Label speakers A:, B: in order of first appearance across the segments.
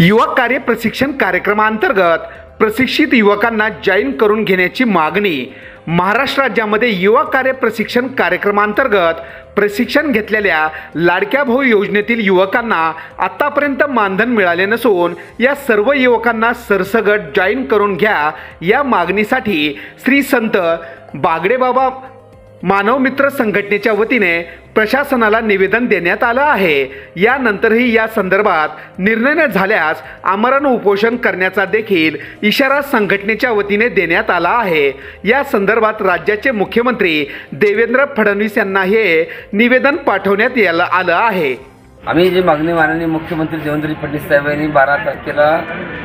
A: युवा कार्य प्रशिक्षण कार्यक्रमांतर्गत प्रशिक्षित युवकांना जॉईन करून घेण्याची मागणी। महाराष्ट्र राज्यामध्ये युवा कार्य प्रशिक्षण कार्यक्रमांतर्गत प्रशिक्षण घेतलेल्या लाडक्या भाऊ योजनेतील युवकांना आतापर्यंत मानधन मिळाले नसून या सर्व युवकांना सरसगट जॉईन करून घ्या या मागणीसाठी श्री संत बागडेबाबा मानव मित्र संघटनेच्या वतीने प्रशासनाला निवेदन देण्यात आलं आहे। यानंतरही या संदर्भात निर्णय न झाल्यास आमरण उपोषण करण्याचा देखील इशारा संघटनेच्या वतीने देण्यात आला आहे। या संदर्भात राज्याचे मुख्यमंत्री देवेंद्र फडणवीस यांना हे निवेदन पाठवण्यात आलं आहे।
B: आम्ही जी मागणी माननीय मुख्यमंत्री देवेंद्र फडणवीस साहेब यांनी 12 तारखेला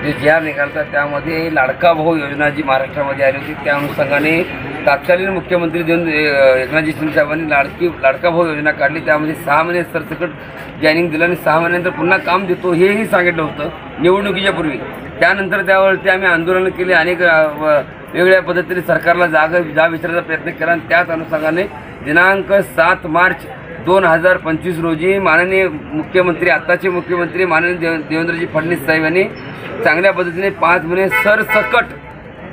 B: जे जी.आर निघालता त्यामध्ये लाडका भाऊ योजना जी महाराष्ट्रामध्ये आली होती त्या अनुषंगाने तत्कालीन मुख्यमंत्री एकनाथजी शिंदे साहेबांनी लाडका भाऊ योजना काढली। त्यामध्ये 6 महिने सरसकट जॉईनिंग दिलं आणि 6 महिन्यानंतर पुन्हा काम देतो हेही सांगितलं होतं निवडणुकीच्या पूर्वी। त्यानंतर त्यावरती आम्ही आंदोलन केले, अनेक वेगवेगळ्या पद्धतीने सरकारला जाब विचारण्याचा प्रयत्न केला आणि त्याच अनुषंगाने दिनांक 7 मार्च 2025 रोजी माननीय मुख्यमंत्री आताचे मुख्यमंत्री माननीय देवेंद्रजी फडणवीस साहेब यांनी चांगल्या पद्धतीने 5 महिने सरसकट,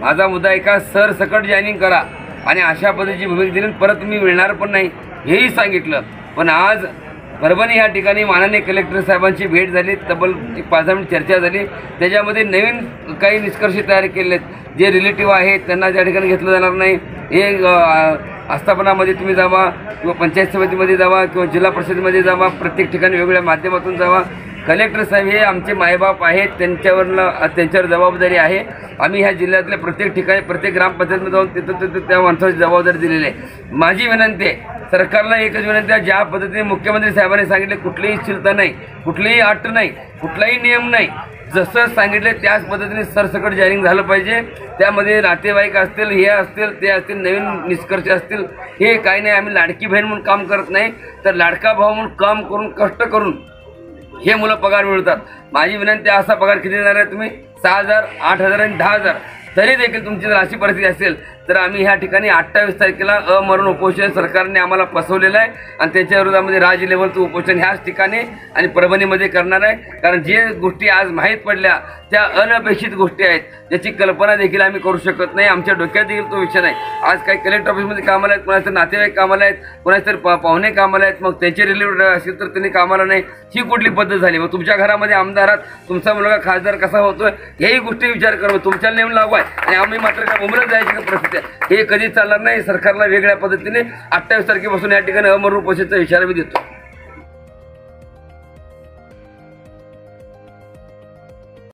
B: माझा मुद्दा एका सरसकट जॉईनिंग करा आणि अशा पद्धतीची भूमिका दिली, परत मी मिळणार पण नाही हेही सांगितलं। पण आज परभणी या ठिकाणी माननीय कलेक्टर साहेबांची भेट झाली, तब्बल 5 मिनिट चर्चा झाली। त्याच्यामध्ये नवीन काही निष्कर्ष तयार केले आहेत। जे रिलेटिव्ह आहेत त्यांना त्या ठिकाणी घेतलं जाणार नाही। हे आस्थापनामध्ये तुम्ही जावा किंवा पंचायत समितीमध्ये जावा किंवा जिल्हा परिषदेमध्ये जावा, प्रत्येक ठिकाणी वेगवेगळ्या माध्यमातून जावा। कलेक्टर साहेब हे आमचे मायबाप आहेत, त्यांच्यावर जबाबदारी आहे। आम्ही ह्या जिल्ह्यातल्या प्रत्येक ठिकाणी प्रत्येक ग्रामपंचायतमध्ये जाऊन तिथं त्या माणसाची जबाबदारी दिलेली आहे। माझी विनंती आहे सरकारला, एकच विनंती आहे, ज्या पद्धतीने मुख्यमंत्री साहेबांनी सांगितले कुठलीही शिथिलता नाही, कुठलीही अट नाही, कुठलाही नियम नाही, जसं सांगितले त्याच पद्धतीने सरसकट जॉईनिंग झालं पाहिजे। त्यामध्ये नातेवाईक असतील, हे असतील, ते असतील, नवीन निष्कर्ष असतील, हे काही नाही। आम्ही लाडकी बहीण म्हणून काम करत नाही, तर लाडका भाऊ म्हणून काम करून कष्ट करून हे मुलं पगार मिळतात। माझी विनंती, असा पगार किती देणार आहे तुम्ही? 6,000, 8,000 आणि 10,000। तरी देखील तुमची जर अशी परिस्थिती असेल तर आम्ही ह्या ठिकाणी 28 तारखेला अमरण उपोषण सरकारने आम्हाला फसवलेलं आहे आणि त्याच्या विरोधामध्ये राज्य लेवलचं उपोषण ह्याच ठिकाणी आणि परभणीमध्ये करणार आहे। कारण जे गोष्टी आज माहीत पडल्या त्या अनपेक्षित गोष्टी आहेत, ज्याची कल्पना देखील आम्ही करू शकत नाही, आमच्या डोक्यात देखील तो विषय नाही। आज काही कलेक्टर ऑफिसमध्ये कामाला आहेत, कोणाचे नातेवाईक कामाला आहेत, कोणाचे पाहुणे कामाला आहेत, मग त्यांचे रिलेटिव्ह असेल तर त्यांनी कामाला नाही, ही कुठली पद्धत झाली? मग तुमच्या घरामध्ये आमदारात तुमचा मुलगा खासदार कसा होतोय हेही गोष्टी विचार करा, तुमच्या नेम लागू आहे आणि आम्ही मात्र काय उमरत जायची का परिस्थिती आहे? हे कधी चालणार नाही। सरकारला वेगळ्या पद्धतीने 28 तारखेपासून या ठिकाणी अमरण उपोषणाचा इशारा मी देतो।